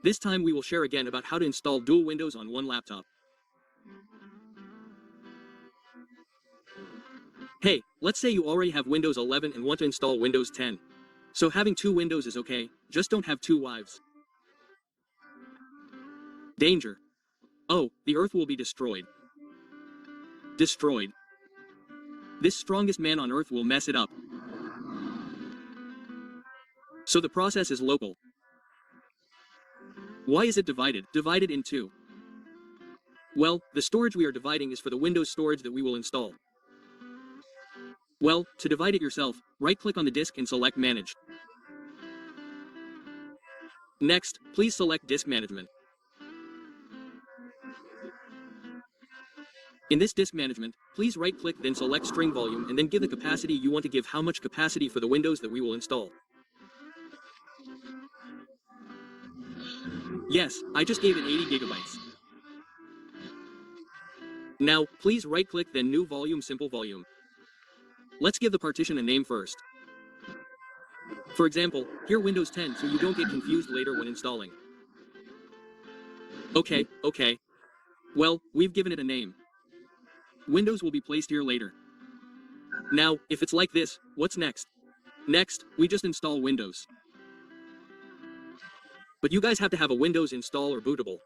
This time we will share again about how to install dual Windows on one laptop. Hey, let's say you already have Windows 11 and want to install Windows 10. So having two Windows is okay, just don't have two wives. Danger. Oh, the Earth will be destroyed. Destroyed. This strongest man on Earth will mess it up. So the process is local. Why is it divided? Divided in two. Well, the storage we are dividing is for the Windows storage that we will install. Well, to divide it yourself, right-click on the disk and select Manage. Next, please select Disk Management. In this disk management, please right-click then select String Volume and then give the capacity you want to give how much capacity for the Windows that we will install. Yes, I just gave it 80 gigabytes. Now, please right-click then New Volume Simple Volume. Let's give the partition a name first. For example, here Windows 10 so you don't get confused later when installing. Okay. Well, we've given it a name. Windows will be placed here later. Now, if it's like this, what's next? Next, we just install Windows. But you guys have to have a Windows install or bootable.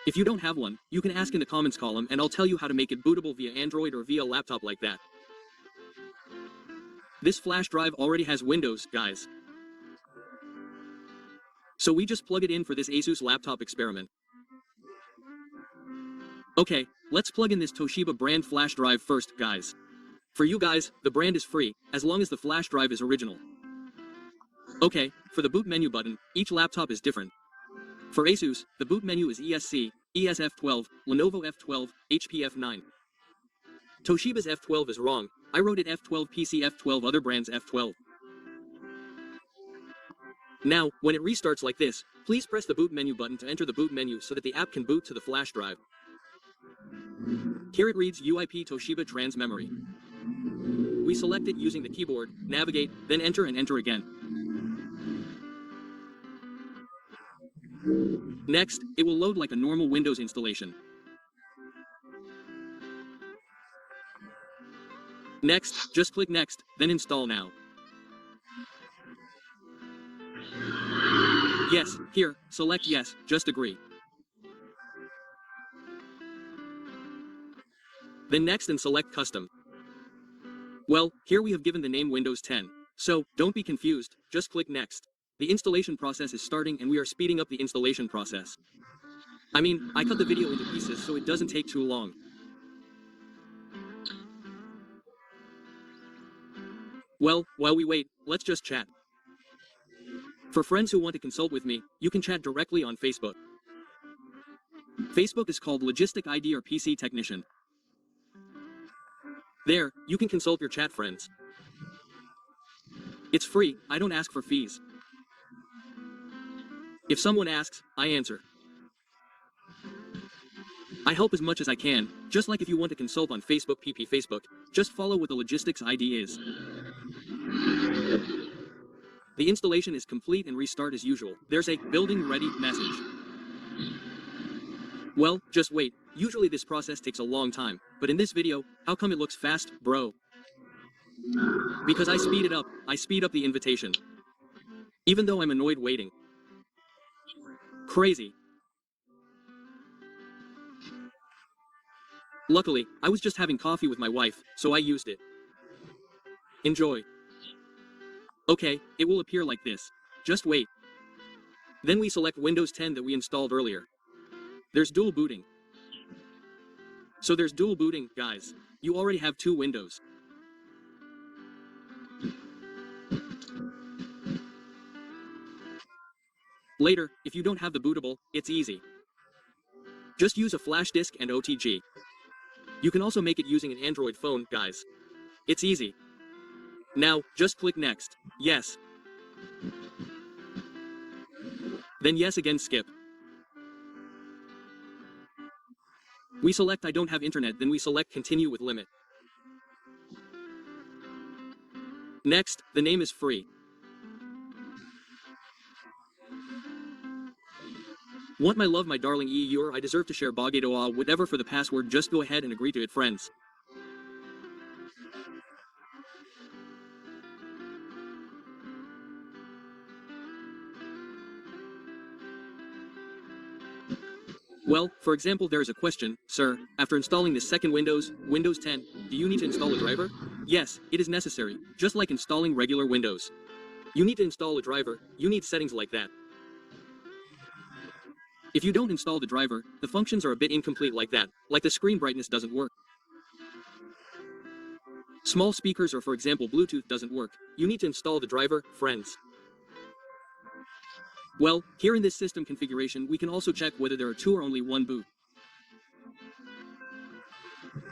If you don't have one, you can ask in the comments column and I'll tell you how to make it bootable via Android or via laptop like that. This flash drive already has Windows, guys. So we just plug it in for this Asus laptop experiment. Okay, let's plug in this Toshiba brand flash drive first, guys. For you guys, the brand is free, as long as the flash drive is original. Okay, for the boot menu button, each laptop is different. For Asus, the boot menu is ESC, ESF12, Lenovo F12, HP F9. Toshiba's F12 is wrong, I wrote it F12 PC F12 other brands F12. Now, when it restarts like this, please press the boot menu button to enter the boot menu so that the app can boot to the flash drive. Here it reads UIP Toshiba Trans Memory. We select it using the keyboard, navigate, then enter and enter again. Next, it will load like a normal Windows installation. Next, just click Next, then Install Now. Yes, here, select Yes, just agree. Then Next and select Custom. Well, here we have given the name Windows 10. So, don't be confused, just click Next. The installation process is starting and we are speeding up the installation process. I mean, I cut the video into pieces so it doesn't take too long. Well, while we wait, let's just chat. For friends who want to consult with me, you can chat directly on Facebook. Facebook is called Logistic ID or PC Technician. There, you can consult your chat friends. It's free, I don't ask for fees. If someone asks, I answer. I help as much as I can, just like if you want to consult on Facebook PP Facebook, just follow what the logistics ID is. The installation is complete and restart as usual. There's a building ready message. Well, just wait. Usually this process takes a long time, but in this video, how come it looks fast, bro? Because I speed it up. I speed up the invitation. Even though I'm annoyed waiting. Crazy. Luckily, I was just having coffee with my wife, so I used it. Enjoy. Okay, it will appear like this. Just wait. Then we select Windows 10 that we installed earlier. There's dual booting. So there's dual booting, guys. You already have two Windows. Later, if you don't have the bootable, it's easy. Just use a flash disk and OTG. You can also make it using an Android phone, guys. It's easy. Now, just click Next. Yes. Then yes again skip. We select I don't have internet, then we select Continue with limit. Next, the name is free. Want my love, my darling EU, I deserve to share Bogatoa, whatever for the password, just go ahead and agree to it, friends. Well, for example, there is a question, sir, after installing the second Windows 10, do you need to install a driver? Yes, it is necessary, just like installing regular Windows. You need to install a driver, you need settings like that. If you don't install the driver, the functions are a bit incomplete like that, like the screen brightness doesn't work. Small speakers or for example Bluetooth doesn't work. You need to install the driver, friends. Well, here in this system configuration we can also check whether there are two or only one boot.